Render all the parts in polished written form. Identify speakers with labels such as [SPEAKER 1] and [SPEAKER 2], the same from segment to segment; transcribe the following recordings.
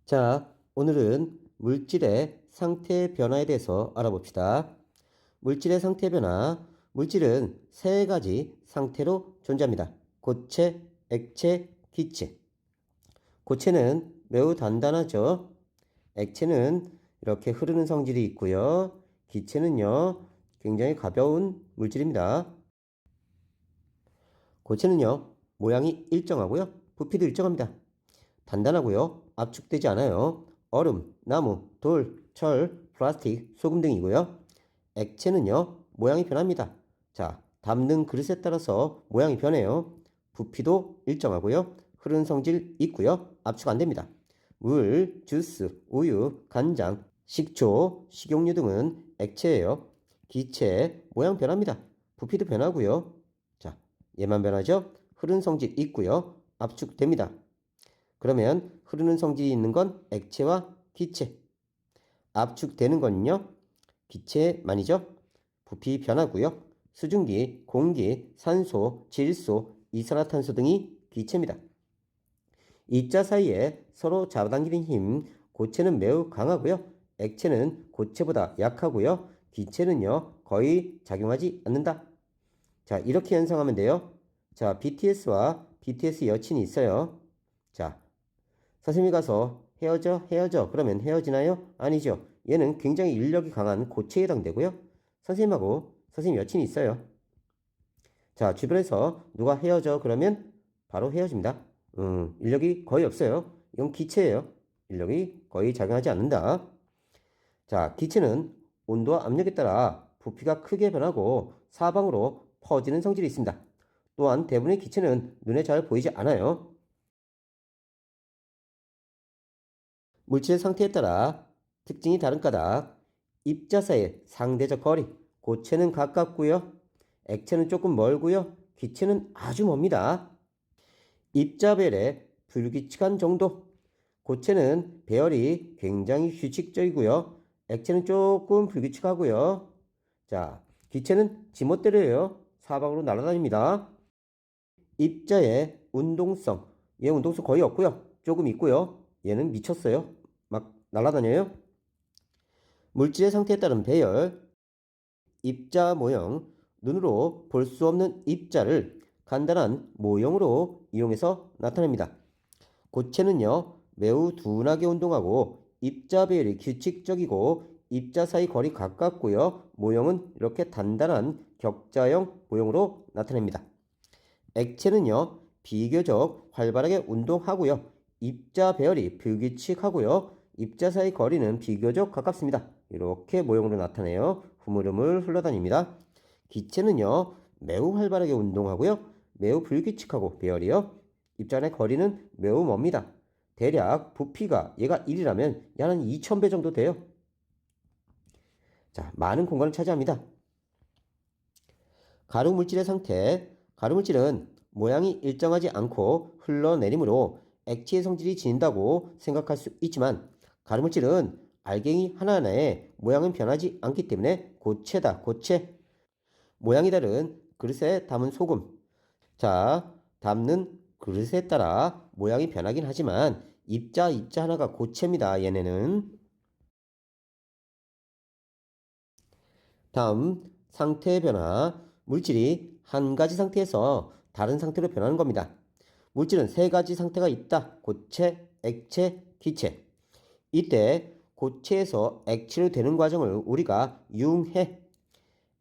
[SPEAKER 1] 자, 오늘은 물질의 상태 변화에 대해서 알아봅시다. 물질의 상태 변화. 물질은 세 가지 상태로 존재합니다. 고체, 액체, 기체. 고체는 매우 단단하죠. 액체는 이렇게 흐르는 성질이 있고요. 기체는요, 굉장히 가벼운 물질입니다. 고체는요, 모양이 일정하고요. 부피도 일정합니다. 단단하고요. 압축되지 않아요. 얼음, 나무, 돌, 철, 플라스틱, 소금 등이고요. 액체는요. 모양이 변합니다. 자, 담는 그릇에 따라서 모양이 변해요. 부피도 일정하고요. 흐르는 성질 있고요. 압축 안 됩니다. 물, 주스, 우유, 간장, 식초, 식용유 등은 액체예요. 기체, 모양 변합니다. 부피도 변하고요. 자, 얘만 변하죠? 흐르는 성질 있고요. 압축됩니다. 그러면 흐르는 성질이 있는 건 액체와 기체. 압축되는 건요, 기체만이죠. 부피 변하고요. 수증기, 공기, 산소, 질소, 이산화탄소 등이 기체입니다. 입자 사이에 서로 잡아당기는 힘, 고체는 매우 강하고요. 액체는 고체보다 약하고요. 기체는요, 거의 작용하지 않는다. 자, 이렇게 연상하면 돼요. 자, BTS와 BTS 여친이 있어요. 자, 선생님이 가서 헤어져. 그러면 헤어지나요? 아니죠. 얘는 굉장히 인력이 강한 고체에 해당되고요. 선생님하고 선생님 여친이 있어요. 자, 주변에서 누가 헤어져 그러면 바로 헤어집니다. 인력이 거의 없어요. 이건 기체예요. 인력이 거의 작용하지 않는다. 자, 기체는 온도와 압력에 따라 부피가 크게 변하고 사방으로 퍼지는 성질이 있습니다. 또한 대부분의 기체는 눈에 잘 보이지 않아요. 물질의 상태에 따라 특징이 다른 까닭, 입자 사이의 상대적 거리, 고체는 가깝고요. 액체는 조금 멀고요. 기체는 아주 멉니다. 입자별의 불규칙한 정도, 고체는 배열이 굉장히 규칙적이고요. 액체는 조금 불규칙하고요. 자, 기체는 지멋대로예요. 사방으로 날아다닙니다. 입자의 운동성, 얘 운동성 거의 없고요. 조금 있고요. 얘는 미쳤어요. 막 날아다녀요. 물질의 상태에 따른 배열, 입자 모형, 눈으로 볼 수 없는 입자를 간단한 모형으로 이용해서 나타냅니다. 고체는요, 매우 둔하게 운동하고 입자 배열이 규칙적이고 입자 사이 거리 가깝고요. 모형은 이렇게 단단한 격자형 모형으로 나타냅니다. 액체는요, 비교적 활발하게 운동하고요. 입자 배열이 불규칙하고요. 입자 사이 거리는 비교적 가깝습니다. 이렇게 모형으로 나타내요. 흐물흐물 흘러다닙니다. 기체는요, 매우 활발하게 운동하고요. 매우 불규칙하고 배열이요. 입자 내 거리는 매우 멉니다. 대략 부피가 얘가 1이라면 얘는 2000배 정도 돼요. 자, 많은 공간을 차지합니다. 가루물질의 상태. 가루물질은 모양이 일정하지 않고 흘러내리므로 액체의 성질이 지닌다고 생각할 수 있지만 가루물질은 알갱이 하나하나에 모양은 변하지 않기 때문에 고체다, 고체. 모양이 다른 그릇에 담은 소금. 자, 담는 그릇에 따라 모양이 변하긴 하지만 입자 하나가 고체입니다. 얘네는. 다음 상태 변화. 물질이 한 가지 상태에서 다른 상태로 변하는 겁니다. 물질은 세 가지 상태가 있다. 고체, 액체, 기체. 이때 고체에서 액체로 되는 과정을 우리가 융해.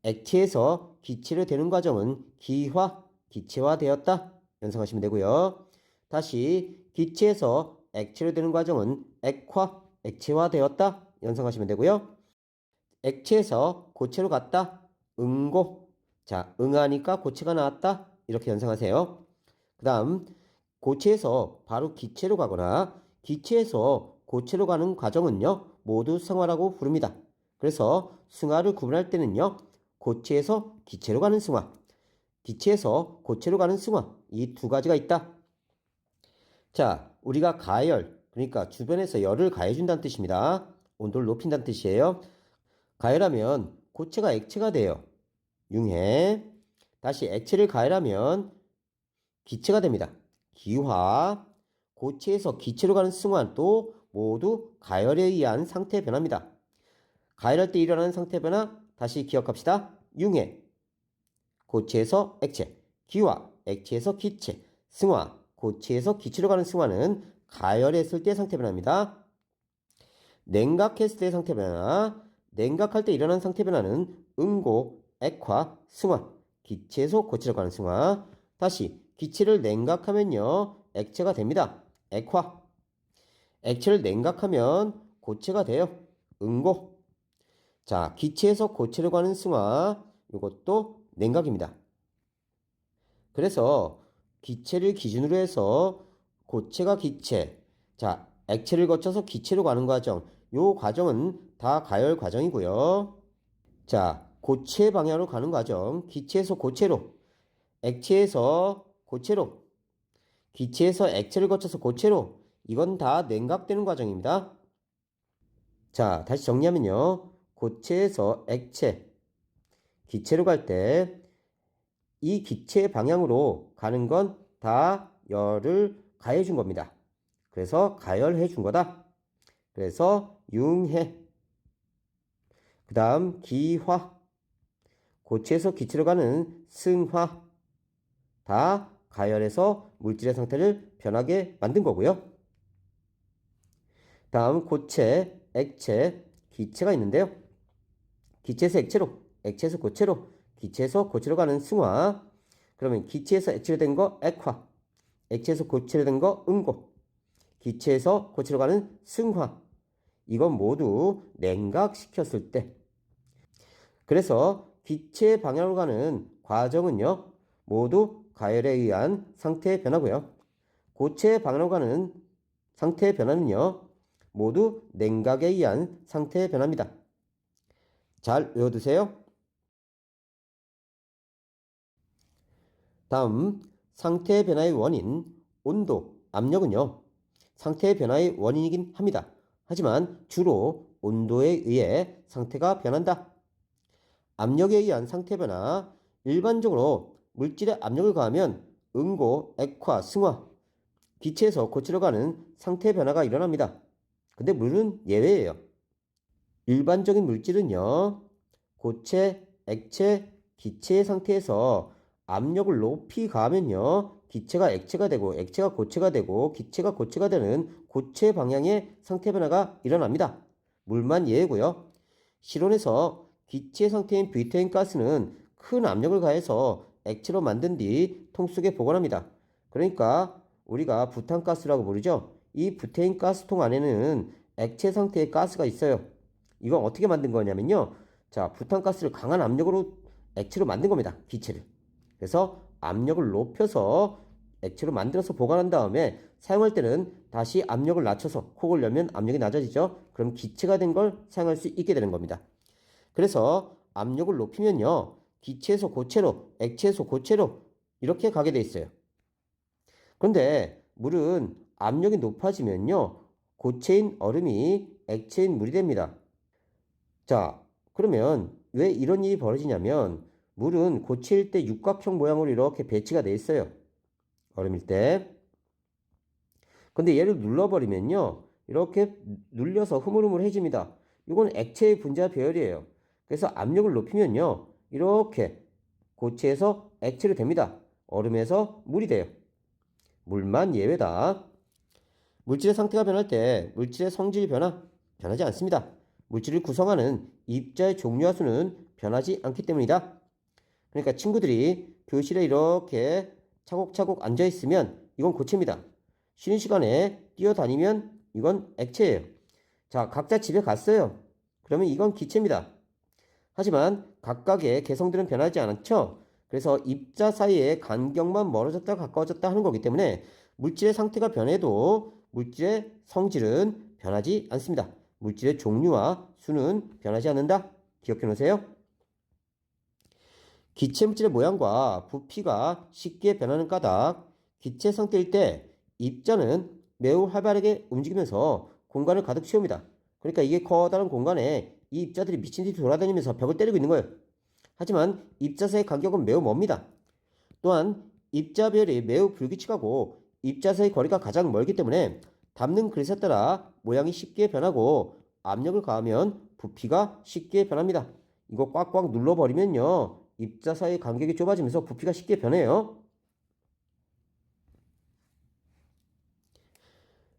[SPEAKER 1] 액체에서 기체로 되는 과정은 기화, 기체화되었다. 연상하시면 되고요. 다시 기체에서 액체로 되는 과정은 액화, 액체화되었다. 연상하시면 되고요. 액체에서 고체로 갔다. 응고. 자, 응하니까 고체가 나왔다. 이렇게 연상하세요. 그 다음, 고체에서 바로 기체로 가거나 기체에서 고체로 가는 과정은요, 모두 승화라고 부릅니다. 그래서 승화를 구분할 때는요, 고체에서 기체로 가는 승화, 기체에서 고체로 가는 승화, 이 두 가지가 있다. 자, 우리가 가열, 그러니까 주변에서 열을 가해준다는 뜻입니다. 온도를 높인다는 뜻이에요. 가열하면 고체가 액체가 돼요. 융해. 다시 액체를 가열하면 기체가 됩니다. 기화. 고체에서 기체로 가는 승화는 또 모두 가열에 의한 상태 변화입니다. 가열할 때 일어나는 상태 변화 다시 기억합시다. 융해, 고체에서 액체, 기화, 액체에서 기체, 승화, 고체에서 기체로 가는 승화는 가열했을 때 상태 변화입니다. 냉각했을 때 상태 변화, 냉각할 때 일어나는 상태 변화는 응고, 액화, 승화, 기체에서 고체로 가는 승화. 다시 기체를 냉각하면요 액체가 됩니다. 액화. 액체를 냉각하면 고체가 돼요. 응고. 자, 기체에서 고체로 가는 승화, 이것도 냉각입니다. 그래서 기체를 기준으로 해서 고체가 기체, 자, 액체를 거쳐서 기체로 가는 과정, 요 과정은 다 가열 과정이고요. 자, 고체 방향으로 가는 과정, 기체에서 고체로, 액체에서 고체로, 기체에서 액체를 거쳐서 고체로, 이건 다 냉각되는 과정입니다. 자, 다시 정리하면요. 고체에서 액체, 기체로 갈 때 이 기체 방향으로 가는 건 다 열을 가해 준 겁니다. 그래서 가열해 준 거다. 그래서 융해. 그 다음 기화. 고체에서 기체로 가는 승화. 다 가열해서 물질의 상태를 변하게 만든 거고요. 다음 고체, 액체, 기체가 있는데요. 기체에서 액체로, 액체에서 고체로, 기체에서 고체로 가는 승화. 그러면 기체에서 액체로 된 거 액화, 액체에서 고체로 된 거 응고, 기체에서 고체로 가는 승화. 이건 모두 냉각시켰을 때. 그래서 기체 방향으로 가는 과정은요, 모두 가열에 의한 상태 변화고요. 고체 방향으로 가는 상태 변화는요, 모두 냉각에 의한 상태 변화입니다. 잘 외워두세요. 다음, 상태 변화의 원인, 온도, 압력은요, 상태 변화의 원인이긴 합니다. 하지만 주로 온도에 의해 상태가 변한다. 압력에 의한 상태 변화, 일반적으로 물질에 압력을 가하면 응고, 액화, 승화, 기체에서 고체로 가는 상태 변화가 일어납니다. 근데 물은 예외예요. 일반적인 물질은요, 고체, 액체, 기체의 상태에서 압력을 높이 가하면요, 기체가 액체가 되고, 액체가 고체가 되고, 기체가 고체가 되는 고체 방향의 상태 변화가 일어납니다. 물만 예외고요. 실온에서 기체 상태인 뷰테인 가스는 큰 압력을 가해서 액체로 만든 뒤 통 속에 보관합니다. 그러니까 우리가 부탄가스라고 부르죠. 이 뷰테인 가스통 안에는 액체 상태의 가스가 있어요. 이건 어떻게 만든 거냐면요. 자, 부탄가스를 강한 압력으로 액체로 만든 겁니다. 기체를. 그래서 압력을 높여서 액체로 만들어서 보관한 다음에 사용할 때는 다시 압력을 낮춰서 콕을 열면 압력이 낮아지죠. 그럼 기체가 된 걸 사용할 수 있게 되는 겁니다. 그래서 압력을 높이면요. 기체에서 고체로, 액체에서 고체로 이렇게 가게 돼 있어요. 그런데 물은 압력이 높아지면요. 고체인 얼음이 액체인 물이 됩니다. 자, 그러면 왜 이런 일이 벌어지냐면 물은 고체일 때 육각형 모양으로 이렇게 배치가 돼 있어요. 얼음일 때. 근데 얘를 눌러버리면요. 이렇게 눌려서 흐물흐물해집니다. 이건 액체의 분자 배열이에요. 그래서 압력을 높이면요. 이렇게 고체에서 액체로 됩니다. 얼음에서 물이 돼요. 물만 예외다. 물질의 상태가 변할 때 물질의 성질 변하지 않습니다. 물질을 구성하는 입자의 종류와 수는 변하지 않기 때문이다. 그러니까 친구들이 교실에 이렇게 차곡차곡 앉아 있으면 이건 고체입니다. 쉬는 시간에 뛰어다니면 이건 액체예요. 자, 각자 집에 갔어요. 그러면 이건 기체입니다. 하지만 각각의 개성들은 변하지 않죠. 그래서 입자 사이의 간격만 멀어졌다 가까워졌다 하는 거기 때문에 물질의 상태가 변해도 물질의 성질은 변하지 않습니다. 물질의 종류와 수는 변하지 않는다. 기억해 놓으세요. 기체 물질의 모양과 부피가 쉽게 변하는 까닭. 기체 상태일 때 입자는 매우 활발하게 움직이면서 공간을 가득 채웁니다. 그러니까 이게 커다란 공간에 이 입자들이 미친 듯이 돌아다니면서 벽을 때리고 있는 거예요. 하지만 입자 사이의 간격은 매우 멉니다. 또한 입자별이 매우 불규칙하고 입자 사이 거리가 가장 멀기 때문에 담는 그릇에 따라 모양이 쉽게 변하고 압력을 가하면 부피가 쉽게 변합니다. 이거 꽉꽉 눌러버리면요. 입자 사이의 간격이 좁아지면서 부피가 쉽게 변해요.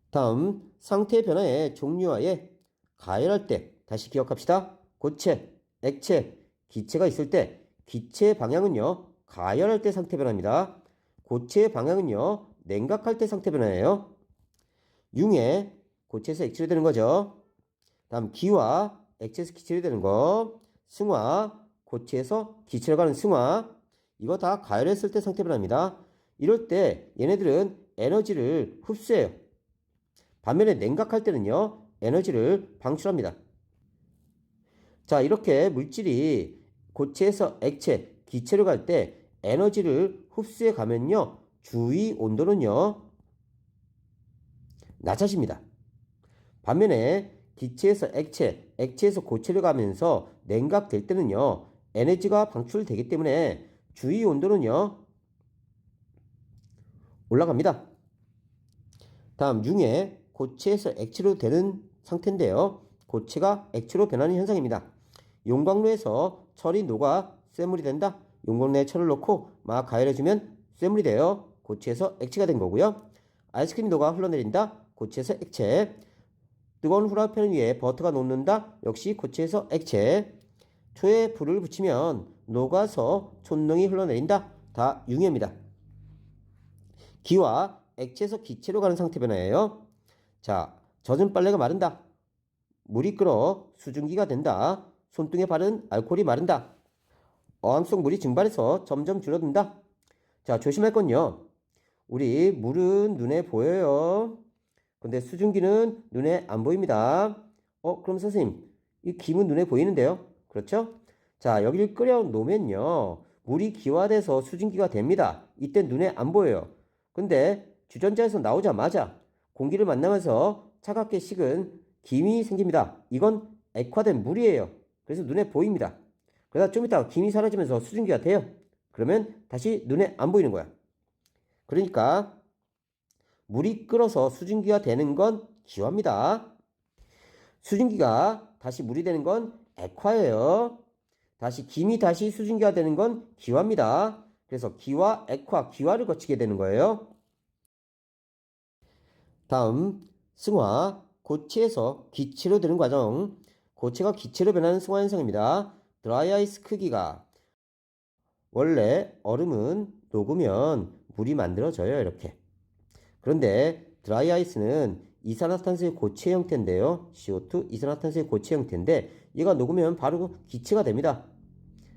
[SPEAKER 1] 다음 상태 변화의 종류와의 가열할 때 다시 기억합시다. 고체, 액체, 기체가 있을 때 기체의 방향은요. 가열할 때 상태 변화입니다. 고체의 방향은요. 냉각할 때 상태 변화예요. 융해, 고체에서 액체로 되는 거죠. 다음 기화, 액체에서 기체로 되는 거. 승화, 고체에서 기체로 가는 승화. 이거 다 가열했을 때 상태 변화입니다. 이럴 때 얘네들은 에너지를 흡수해요. 반면에 냉각할 때는요, 에너지를 방출합니다. 자, 이렇게 물질이 고체에서 액체, 기체로 갈 때 에너지를 흡수해 가면요, 주위 온도는요, 낮아집니다. 반면에 기체에서 액체, 액체에서 고체로 가면서 냉각될 때는요, 에너지가 방출되기 때문에 주위 온도는요, 올라갑니다. 다음 융해, 고체에서 액체로 되는 상태인데요. 고체가 액체로 변하는 현상입니다. 용광로에서 철이 녹아 쇠물이 된다. 용광로에 철을 넣고 막 가열해주면 쇠물이 돼요. 고체에서 액체가 된 거고요. 아이스크림이 녹아 흘러내린다. 고체에서 액체. 뜨거운 후라이팬 위에 버터가 녹는다. 역시 고체에서 액체. 초에 불을 붙이면 녹아서 촌농이 흘러내린다. 다 융해입니다. 기와 액체에서 기체로 가는 상태 변화예요. 자, 젖은 빨래가 마른다. 물이 끓어 수증기가 된다. 손등에 바른 알코올이 마른다. 어항속 물이 증발해서 점점 줄어든다. 자, 조심할 건요. 우리 물은 눈에 보여요. 근데 수증기는 눈에 안 보입니다. 그럼 선생님, 이 김은 눈에 보이는데요? 그렇죠? 자, 여기를 끓여 놓으면요. 물이 기화돼서 수증기가 됩니다. 이때 눈에 안 보여요. 근데 주전자에서 나오자마자 공기를 만나면서 차갑게 식은 김이 생깁니다. 이건 액화된 물이에요. 그래서 눈에 보입니다. 그러다 좀 이따가 김이 사라지면서 수증기가 돼요. 그러면 다시 눈에 안 보이는 거야. 그러니까 물이 끓어서 수증기가 되는 건 기화입니다. 수증기가 다시 물이 되는 건 액화예요. 다시 김이 다시 수증기가 되는 건 기화입니다. 그래서 기화, 액화, 기화를 거치게 되는 거예요. 다음 승화, 고체에서 기체로 되는 과정. 고체가 기체로 변하는 승화 현상입니다. 드라이 아이스 크기가 원래 얼음은 녹으면 물이 만들어져요. 이렇게. 그런데 드라이 아이스는 이산화탄소의 고체 형태인데요. CO2 이산화탄소의 고체 형태인데 얘가 녹으면 바로 기체가 됩니다.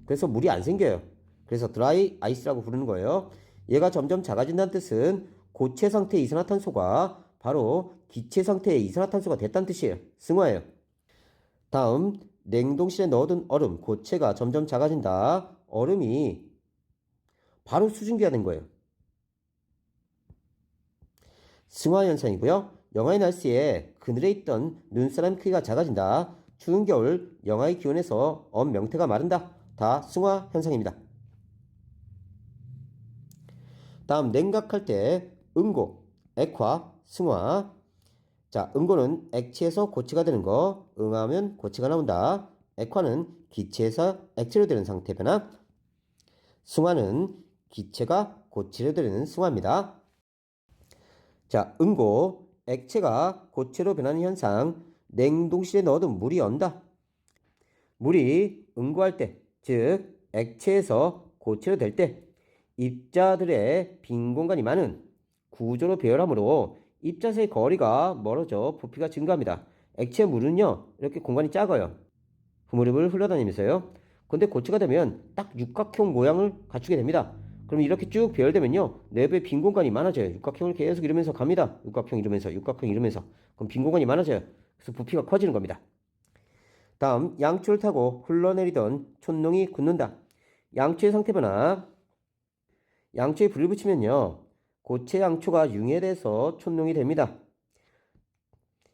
[SPEAKER 1] 그래서 물이 안 생겨요. 그래서 드라이 아이스라고 부르는 거예요. 얘가 점점 작아진다는 뜻은 고체 상태의 이산화탄소가 바로 기체 상태의 이산화탄소가 됐다는 뜻이에요. 승화예요. 다음 냉동실에 넣어둔 얼음, 고체가 점점 작아진다. 얼음이 바로 수증기가 된 거예요. 승화 현상이고요. 영하의 날씨에 그늘에 있던 눈사람 크기가 작아진다. 추운 겨울 영하의 기온에서 엄명태가 마른다. 다 승화 현상입니다. 다음 냉각할 때 응고, 액화, 승화. 자, 응고는 액체에서 고체가 되는 거, 응하면 고체가 나온다. 액화는 기체에서 액체로 되는 상태 변화. 승화는 기체가 고체로 되는 승화입니다. 자, 응고, 액체가 고체로 변하는 현상. 냉동실에 넣어둔 물이 언다. 물이 응고할 때, 즉 액체에서 고체로 될 때 입자들의 빈 공간이 많은 구조로 배열하므로 입자의 거리가 멀어져 부피가 증가합니다. 액체 물은요, 이렇게 공간이 작아요. 흐물흐물 흘러다니면서요. 근데 고체가 되면 딱 육각형 모양을 갖추게 됩니다. 그럼 이렇게 쭉 배열되면요, 내부에 빈 공간이 많아져요. 육각형을 계속 이루면서 갑니다. 육각형 이루면서, 육각형 이루면서. 그럼 빈 공간이 많아져요. 그래서 부피가 커지는 겁니다. 다음 양초를 타고 흘러내리던 촌농이 굳는다. 양초의 상태 변화. 양초에 불을 붙이면요, 고체 양초가 융해돼서 촌농이 됩니다.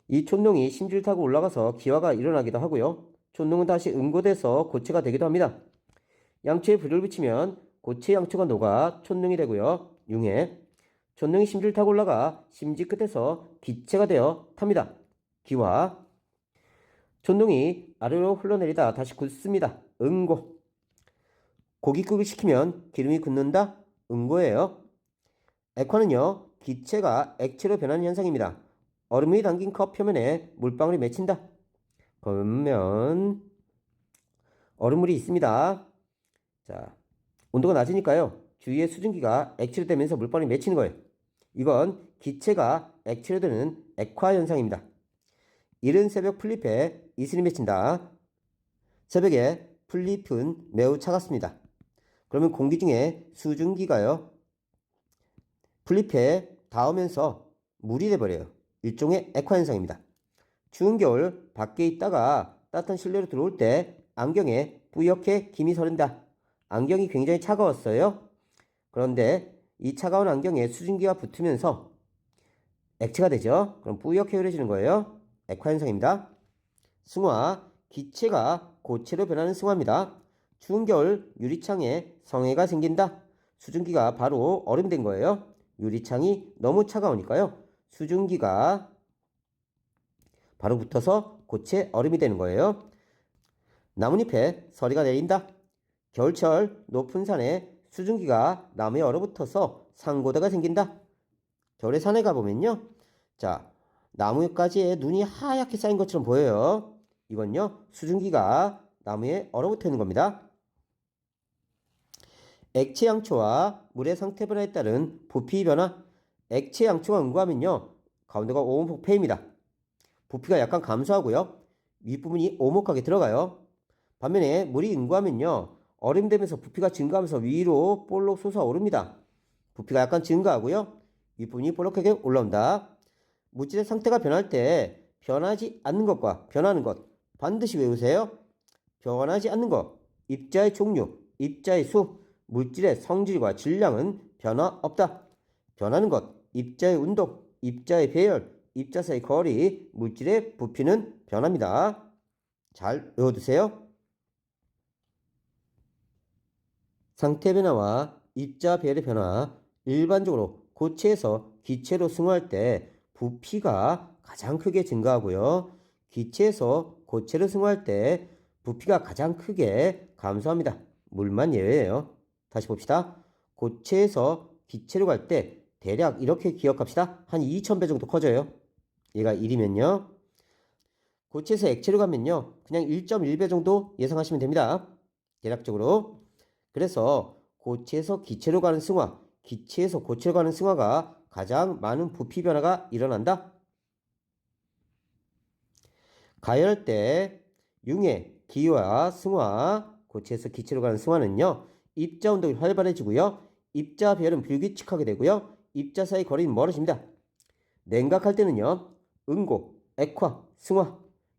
[SPEAKER 1] 이 촌농이 심지를 타고 올라가서 기화가 일어나기도 하고요. 촌농은 다시 응고돼서 고체가 되기도 합니다. 양초에 불을 붙이면 고체 양초가 녹아 촌농이 되고요. 융해. 전동이 심지를 타고 올라가 심지 끝에서 기체가 되어 탑니다. 기화. 전동이 아래로 흘러내리다 다시 굳습니다. 응고. 고깃국을 식히면 기름이 굳는다. 응고예요. 액화는요, 기체가 액체로 변하는 현상입니다. 얼음이 담긴 컵 표면에 물방울이 맺힌다. 그러면 얼음물이 있습니다. 자, 온도가 낮으니까요, 주위에 수증기가 액체로 되면서 물방울이 맺히는 거예요. 이건 기체가 액체로 되는 액화 현상입니다. 이른 새벽 풀잎에 이슬이 맺힌다. 새벽에 풀잎은 매우 차갑습니다. 그러면 공기 중에 수증기가요, 풀잎에 닿으면서 물이 돼버려요. 일종의 액화 현상입니다. 추운 겨울 밖에 있다가 따뜻한 실내로 들어올 때 안경에 뿌옇게 김이 서른다. 안경이 굉장히 차가웠어요. 그런데 이 차가운 안경에 수증기가 붙으면서 액체가 되죠. 그럼 뿌옇게 흐려지는 거예요. 액화 현상입니다. 승화, 기체가 고체로 변하는 승화입니다. 추운 겨울 유리창에 성해가 생긴다. 수증기가 바로 얼음 된 거예요. 유리창이 너무 차가우니까요, 수증기가 바로 붙어서 고체 얼음이 되는 거예요. 나뭇잎에 서리가 내린다. 겨울철 높은 산에 수증기가 나무에 얼어붙어서 산고대가 생긴다. 겨울에 산에 가보면요, 자, 나무가지에 눈이 하얗게 쌓인 것처럼 보여요. 이건요, 수증기가 나무에 얼어붙어 있는 겁니다. 액체 양초와 물의 상태 변화에 따른 부피 변화. 액체 양초가 응고하면요, 가운데가 오목폐입니다. 부피가 약간 감소하고요, 윗부분이 오목하게 들어가요. 반면에 물이 응고하면요, 얼음되면서 부피가 증가하면서 위로 볼록 솟아오릅니다. 부피가 약간 증가하고요, 윗부분이 볼록하게 올라온다. 물질의 상태가 변할 때 변하지 않는 것과 변하는 것 반드시 외우세요. 변하지 않는 것, 입자의 종류, 입자의 수, 물질의 성질과 질량은 변화 없다. 변하는 것, 입자의 운동, 입자의 배열, 입자 사이 거리, 물질의 부피는 변합니다. 잘 외워두세요. 상태 변화와 입자 배열의 변화. 일반적으로 고체에서 기체로 승화할 때 부피가 가장 크게 증가하고요, 기체에서 고체로 승화할 때 부피가 가장 크게 감소합니다. 물만 예외예요. 다시 봅시다. 고체에서 기체로 갈 때 대략 이렇게 기억합시다. 한 2000배 정도 커져요. 얘가 1이면요. 고체에서 액체로 가면요, 그냥 1.1배 정도 예상하시면 됩니다. 대략적으로. 그래서 고체에서 기체로 가는 승화, 기체에서 고체로 가는 승화가 가장 많은 부피 변화가 일어난다. 가열할 때 융의 기화 승화, 고체에서 기체로 가는 승화는요, 입자 운동이 활발해지고요, 입자 배열은 불규칙하게 되고요, 입자 사이 거리는 멀어집니다. 냉각할 때는요, 응고, 액화, 승화,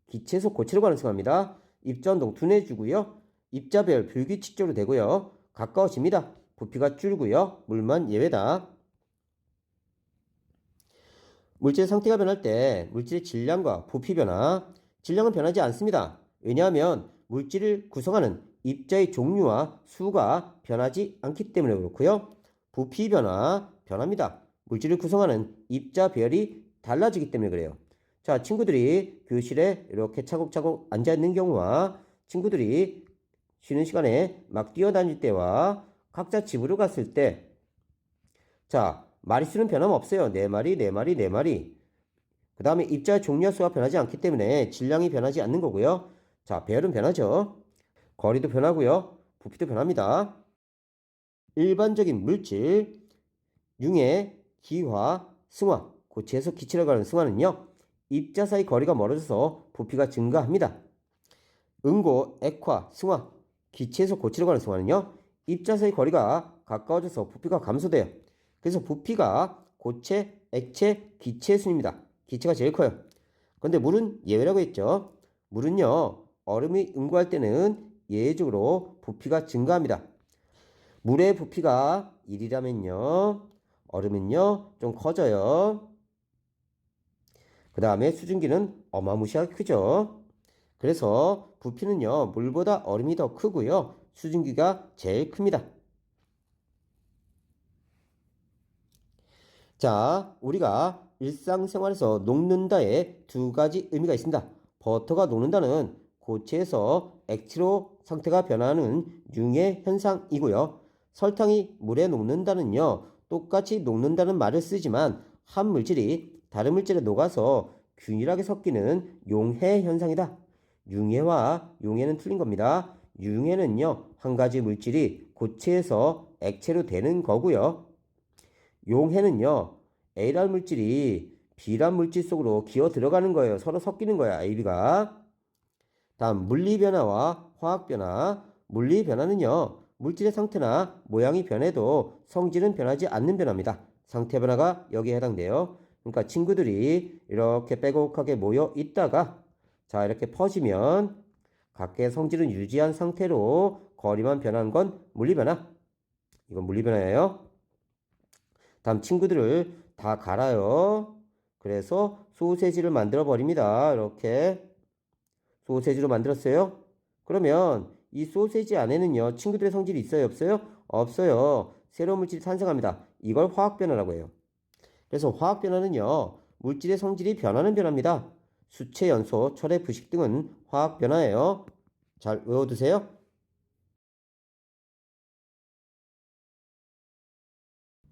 [SPEAKER 1] 기체에서 고체로 가는 승화입니다. 입자 운동 둔해지고요, 입자 배열 불규칙적으로 되고요, 가까워집니다. 부피가 줄고요, 물만 예외다. 물질의 상태가 변할 때 물질의 질량과 부피 변화. 질량은 변하지 않습니다. 왜냐하면 물질을 구성하는 입자의 종류와 수가 변하지 않기 때문에 그렇고요. 부피 변화, 변합니다. 물질을 구성하는 입자 배열이 달라지기 때문에 그래요. 자, 친구들이 교실에 이렇게 차곡차곡 앉아있는 경우와 친구들이 쉬는 시간에 막 뛰어다닐 때와 각자 집으로 갔을 때, 자, 마리수는 변함없어요. 4마리, 4마리, 4마리. 그 다음에 입자의 종류와 수가 변하지 않기 때문에 질량이 변하지 않는 거고요. 자, 배열은 변하죠. 거리도 변하고요, 부피도 변합니다. 일반적인 물질, 융의 기화, 승화, 고체에서 기체로 가는 승화는요, 입자 사이 거리가 멀어져서 부피가 증가합니다. 응고, 액화, 승화, 기체에서 고체로 가는 승화는요, 입자 사이 거리가 가까워져서 부피가 감소돼요. 그래서 부피가 고체, 액체, 기체 순입니다. 기체가 제일 커요. 그런데 물은 예외라고 했죠. 물은요, 얼음이 응고할 때는 예외적으로 부피가 증가합니다. 물의 부피가 1이라면요, 얼음은요, 좀 커져요. 그 다음에 수증기는 어마무시하게 크죠. 그래서 부피는요, 물보다 얼음이 더 크고요, 수증기가 제일 큽니다. 자, 우리가 일상생활에서 녹는다에 두 가지 의미가 있습니다. 버터가 녹는다는 고체에서 액체로 상태가 변하는 융의 현상이고요. 설탕이 물에 녹는다는요, 똑같이 녹는다는 말을 쓰지만 한 물질이 다른 물질에 녹아서 균일하게 섞이는 용해 현상이다. 융해와 용해는 틀린 겁니다. 융해는요, 한 가지 물질이 고체에서 액체로 되는 거고요. 용해는요, A란 물질이 B란 물질 속으로 기어 들어가는 거예요. 서로 섞이는 거야, A, B가. 다음, 물리변화와 화학변화. 물리변화는요, 물질의 상태나 모양이 변해도 성질은 변하지 않는 변화입니다. 상태 변화가 여기에 해당돼요. 그러니까 친구들이 이렇게 빼곡하게 모여 있다가, 자, 이렇게 퍼지면 각각의 성질은 유지한 상태로 거리만 변하는 건 물리변화. 이건 물리변화예요. 다음 친구들을 다 갈아요. 그래서 소세지를 만들어 버립니다. 이렇게 소세지로 만들었어요. 그러면 이 소세지 안에는요, 친구들의 성질이 있어요, 없어요? 없어요. 새로운 물질이 탄생합니다. 이걸 화학변화라고 해요. 그래서 화학변화는요, 물질의 성질이 변하는 변화입니다. 수체 연소, 철의 부식 등은 화학변화예요. 잘 외워두세요.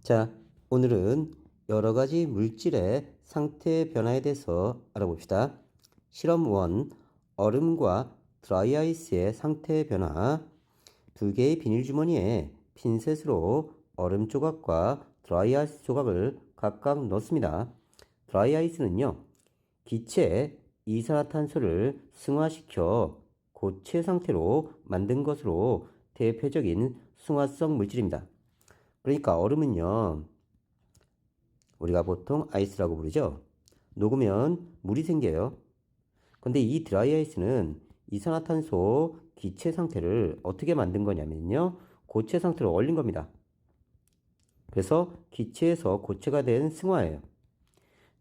[SPEAKER 1] 자, 오늘은 여러 가지 물질의 상태 변화에 대해서 알아봅시다. 실험 1, 얼음과 드라이아이스의 상태 변화. 두 개의 비닐 주머니에 핀셋으로 얼음 조각과 드라이아이스 조각을 각각 넣습니다. 드라이아이스는요, 기체 이산화탄소를 승화시켜 고체 상태로 만든 것으로 대표적인 승화성 물질입니다. 그러니까 얼음은요, 우리가 보통 아이스라고 부르죠. 녹으면 물이 생겨요. 근데 이 드라이아이스는 이산화탄소 기체 상태를 어떻게 만든 거냐면요, 고체 상태로 얼린 겁니다. 그래서 기체에서 고체가 된 승화예요.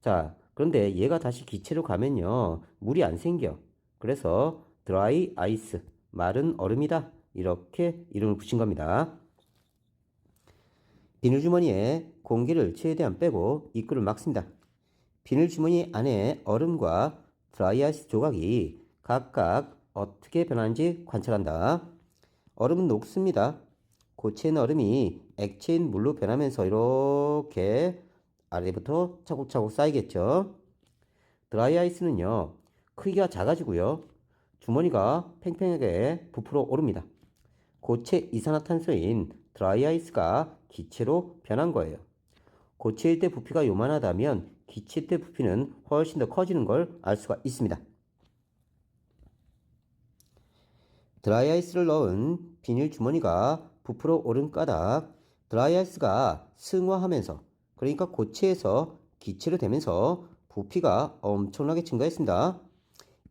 [SPEAKER 1] 자, 그런데 얘가 다시 기체로 가면요, 물이 안 생겨. 그래서 드라이 아이스, 마른 얼음이다, 이렇게 이름을 붙인 겁니다. 비닐주머니에 공기를 최대한 빼고 입구를 막습니다. 비닐주머니 안에 얼음과 드라이아이스 조각이 각각 어떻게 변하는지 관찰한다. 얼음은 녹습니다. 고체인 얼음이 액체인 물로 변하면서 이렇게 아래부터 차곡차곡 쌓이겠죠. 드라이아이스는요, 크기가 작아지고요, 주머니가 팽팽하게 부풀어 오릅니다. 고체 이산화탄소인 드라이아이스가 기체로 변한 거예요. 고체일 때 부피가 요만하다면 기체 때 부피는 훨씬 더 커지는 걸 알 수가 있습니다. 드라이아이스를 넣은 비닐 주머니가 부풀어 오른 까닭, 드라이아이스가 승화하면서, 그러니까 고체에서 기체로 되면서 부피가 엄청나게 증가했습니다.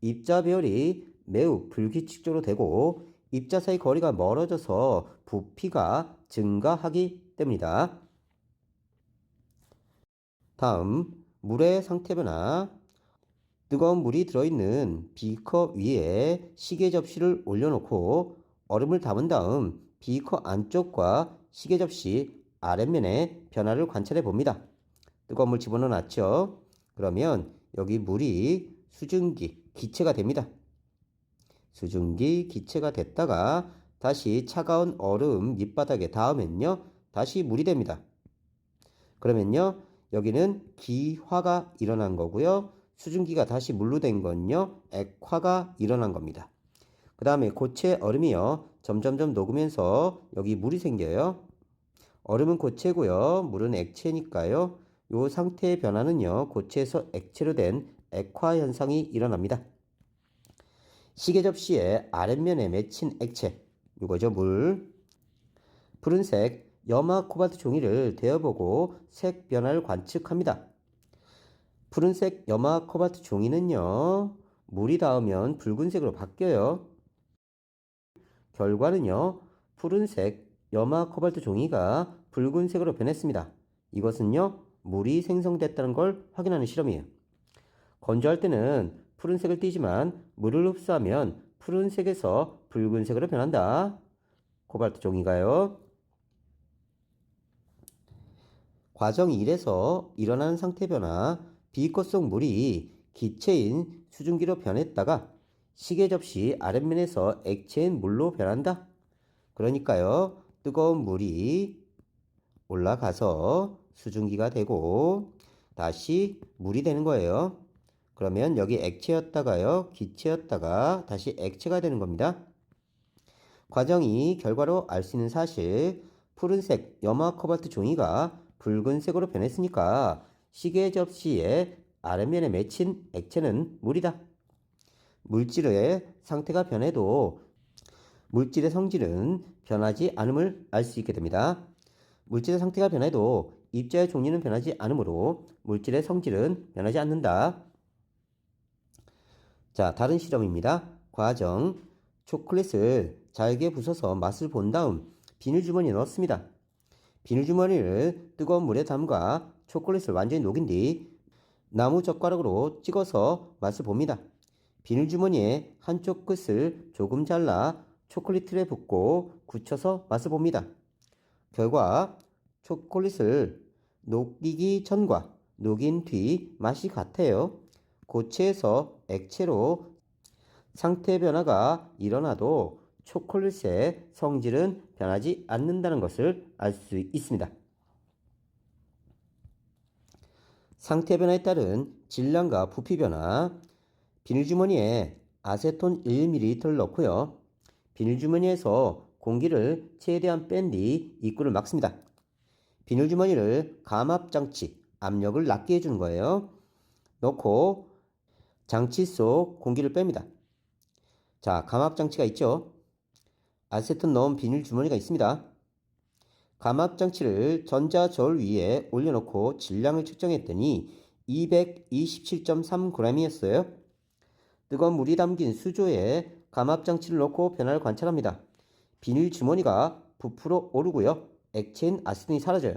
[SPEAKER 1] 입자 배열이 매우 불규칙적으로 되고 입자 사이 거리가 멀어져서 부피가 증가하기 때문이다. 다음, 물의 상태 변화. 뜨거운 물이 들어있는 비커 위에 시계 접시를 올려놓고 얼음을 담은 다음 비커 안쪽과 시계 접시 아랫면의 변화를 관찰해 봅니다. 뜨거운 물 집어넣어 놨죠. 그러면 여기 물이 수증기, 기체가 됩니다. 수증기, 기체가 됐다가 다시 차가운 얼음 밑바닥에 닿으면요, 다시 물이 됩니다. 그러면요, 여기는 기화가 일어난 거고요, 수증기가 다시 물로 된 건요, 액화가 일어난 겁니다. 그 다음에 고체 얼음이요, 점점점 녹으면서 여기 물이 생겨요. 얼음은 고체고요, 물은 액체니까요, 요 상태의 변화는요, 고체에서 액체로 된 액화 현상이 일어납니다. 시계 접시의 아랫면에 맺힌 액체, 이거죠, 물. 푸른색 염화 코발트 종이를 대어보고 색 변화를 관측합니다. 푸른색 염화 코발트 종이는요, 물이 닿으면 붉은색으로 바뀌어요. 결과는요, 푸른색 염화 코발트 종이가 붉은색으로 변했습니다. 이것은요, 물이 생성됐다는 걸 확인하는 실험이에요. 건조할 때는 푸른색을 띠지만 물을 흡수하면 푸른색에서 붉은색으로 변한다. 코발트 종이가요. 과정 1에서 일어나는 상태 변화, 비커 속 물이 기체인 수증기로 변했다가 시계 접시 아랫면에서 액체인 물로 변한다. 그러니까요, 뜨거운 물이 올라가서 수증기가 되고 다시 물이 되는 거예요. 그러면 여기 액체였다가요, 기체였다가 다시 액체가 되는 겁니다. 과정이 결과로 알 수 있는 사실, 푸른색 염화 코발트 종이가 붉은색으로 변했으니까 시계 접시의 아랫면에 맺힌 액체는 물이다. 물질의 상태가 변해도 물질의 성질은 변하지 않음을 알 수 있게 됩니다. 물질의 상태가 변해도 입자의 종류는 변하지 않으므로 물질의 성질은 변하지 않는다. 자, 다른 실험입니다. 과정, 초콜릿을 잘게 부숴서 맛을 본 다음 비닐주머니에 넣었습니다. 비닐주머니를 뜨거운 물에 담가 초콜릿을 완전히 녹인 뒤 나무 젓가락으로 찍어서 맛을 봅니다. 비닐주머니의 한쪽 끝을 조금 잘라 초콜릿 틀에 붓고 굳혀서 맛을 봅니다. 결과 초콜릿을 녹이기 전과 녹인 뒤 맛이 같아요. 고체에서 액체로 상태 변화가 일어나도 초콜릿의 성질은 변하지 않는다는 것을 알 수 있습니다. 상태 변화에 따른 질량과 부피 변화, 비닐주머니에 아세톤 1ml를 넣고요. 비닐주머니에서 공기를 최대한 뺀 뒤 입구를 막습니다. 비닐주머니를 감압장치, 압력을 낮게 해주는 거예요. 넣고 장치 속 공기를 뺍니다. 자, 감압장치가 있죠. 아세톤 넣은 비닐주머니가 있습니다. 감압장치를 전자저울 위에 올려놓고 질량을 측정했더니 227.3g이었어요. 뜨거운 물이 담긴 수조에 감압장치를 넣고 변화를 관찰합니다. 비닐주머니가 부풀어 오르고요. 액체인 아세톤이 사라져요.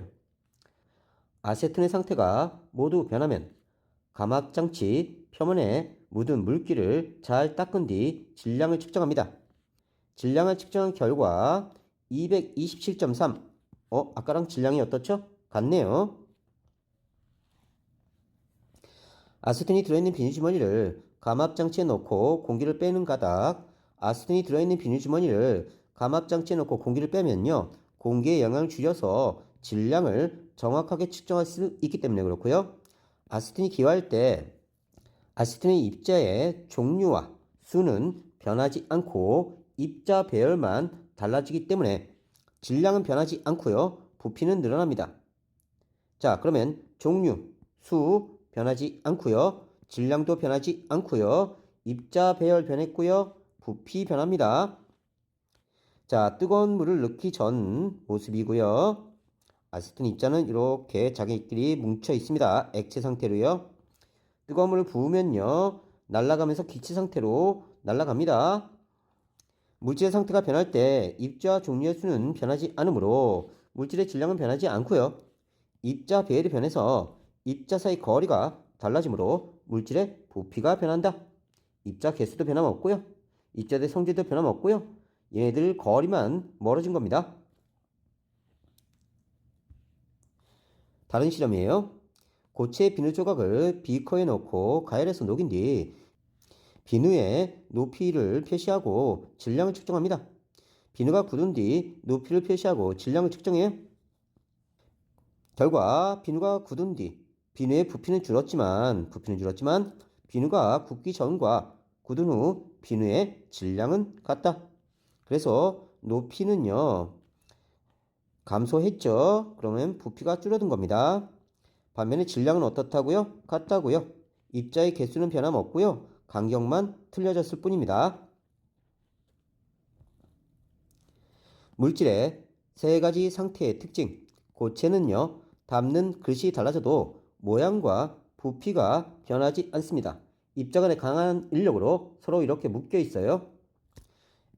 [SPEAKER 1] 아세톤의 상태가 모두 변하면 감압장치 표면에 묻은 물기를 잘 닦은 뒤 질량을 측정합니다. 질량을 측정한 결과 227.3. 아까랑 질량이 어떻죠? 같네요. 아세톤이 들어있는 비닐주머니를 감압장치에 넣고 공기를 빼는 가닥, 아세톤이 들어있는 비닐주머니를 감압장치에 넣고 공기를 빼면요, 공기의 영향을 줄여서 질량을 정확하게 측정할 수 있기 때문에 그렇고요. 아세톤이 기화할 때 아세톤의 입자의 종류와 수는 변하지 않고 입자 배열만 달라지기 때문에 질량은 변하지 않고요, 부피는 늘어납니다. 자, 그러면 종류, 수 변하지 않고요, 질량도 변하지 않고요, 입자 배열 변했고요, 부피 변합니다. 자, 뜨거운 물을 넣기 전 모습이고요. 아세톤 입자는 이렇게 자기끼리 뭉쳐 있습니다. 액체 상태로요. 뜨거운 물을 부으면요, 날아가면서 기체 상태로 날아갑니다. 물질의 상태가 변할 때 입자 종류의 수는 변하지 않으므로 물질의 질량은 변하지 않고요. 입자 배열이 변해서 입자 사이 거리가 달라지므로 물질의 부피가 변한다. 입자 개수도 변함없고요. 입자들의 성질도 변함없고요. 얘네들 거리만 멀어진 겁니다. 다른 실험이에요. 고체 비누 조각을 비커에 넣고 가열해서 녹인 뒤 비누의 높이를 표시하고 질량을 측정합니다. 비누가 굳은 뒤 높이를 표시하고 질량을 측정해요. 결과 비누가 굳은 뒤 비누의 부피는 줄었지만 비누가 굳기 전과 굳은 후 비누의 질량은 같다. 그래서 높이는요, 감소했죠. 그러면 부피가 줄어든 겁니다. 반면에 질량은 어떻다고요? 같다고요. 입자의 개수는 변함없고요. 간격만 틀려졌을 뿐입니다. 물질의 세 가지 상태의 특징. 고체는요, 담는 그릇이 달라져도 모양과 부피가 변하지 않습니다. 입자 간의 강한 인력으로 서로 이렇게 묶여 있어요.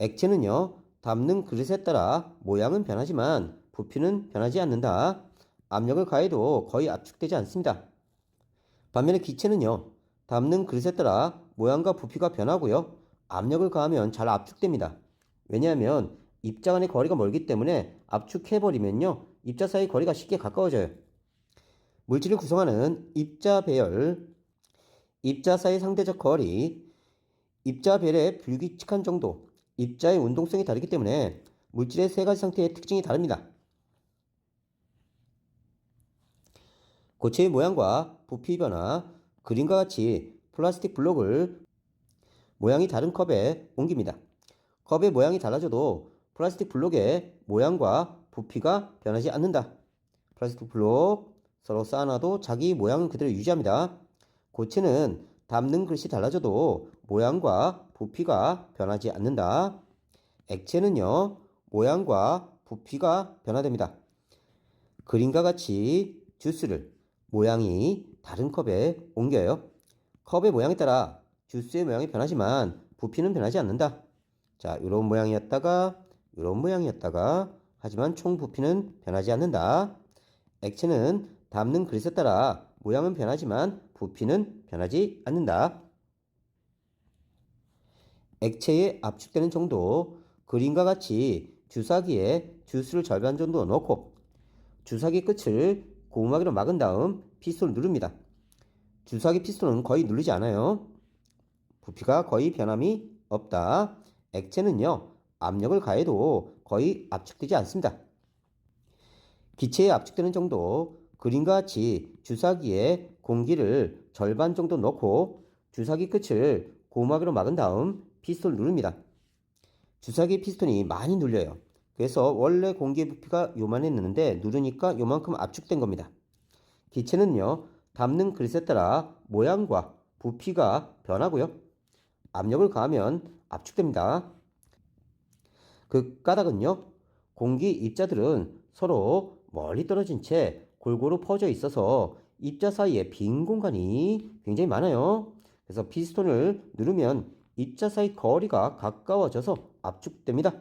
[SPEAKER 1] 액체는요, 담는 그릇에 따라 모양은 변하지만 부피는 변하지 않는다. 압력을 가해도 거의 압축되지 않습니다. 반면에 기체는요, 담는 그릇에 따라 모양과 부피가 변하고요, 압력을 가하면 잘 압축됩니다. 왜냐하면 입자 간의 거리가 멀기 때문에 압축해버리면요, 입자 사이 거리가 쉽게 가까워져요. 물질을 구성하는 입자 배열, 입자 사이 상대적 거리, 입자 배열의 불규칙한 정도, 입자의 운동성이 다르기 때문에 물질의 세 가지 상태의 특징이 다릅니다. 고체의 모양과 부피 변화, 그림과 같이 플라스틱 블록을 모양이 다른 컵에 옮깁니다. 컵의 모양이 달라져도 플라스틱 블록의 모양과 부피가 변하지 않는다. 플라스틱 블록 서로 쌓아놔도 자기 모양은 그대로 유지합니다. 고체는 담는 그릇이 달라져도 모양과 부피가 변하지 않는다. 액체는요, 모양과 부피가 변화됩니다. 그림과 같이 주스를 모양이 다른 컵에 옮겨요. 컵의 모양에 따라 주스의 모양이 변하지만 부피는 변하지 않는다. 자, 이런 모양이었다가 이런 모양이었다가 하지만 총 부피는 변하지 않는다. 액체는 담는 그릇에 따라 모양은 변하지만 부피는 변하지 않는다. 액체에 압축되는 정도, 그림과 같이 주사기에 주스를 절반 정도 넣고 주사기 끝을 고무막으로 막은 다음 피스톤을 누릅니다. 주사기 피스톤은 거의 누르지 않아요. 부피가 거의 변함이 없다. 액체는요, 압력을 가해도 거의 압축되지 않습니다. 기체에 압축되는 정도, 그림과 같이 주사기에 공기를 절반 정도 넣고 주사기 끝을 고무막으로 막은 다음 피스톤을 누릅니다. 주사기 피스톤이 많이 눌려요. 그래서 원래 공기의 부피가 요만했는데 누르니까 요만큼 압축된 겁니다. 기체는요, 담는 그릇에 따라 모양과 부피가 변하고요. 압력을 가하면 압축됩니다. 그 까닭은요, 공기 입자들은 서로 멀리 떨어진 채 골고루 퍼져 있어서 입자 사이에 빈 공간이 굉장히 많아요. 그래서 피스톤을 누르면 입자 사이 거리가 가까워져서 압축됩니다.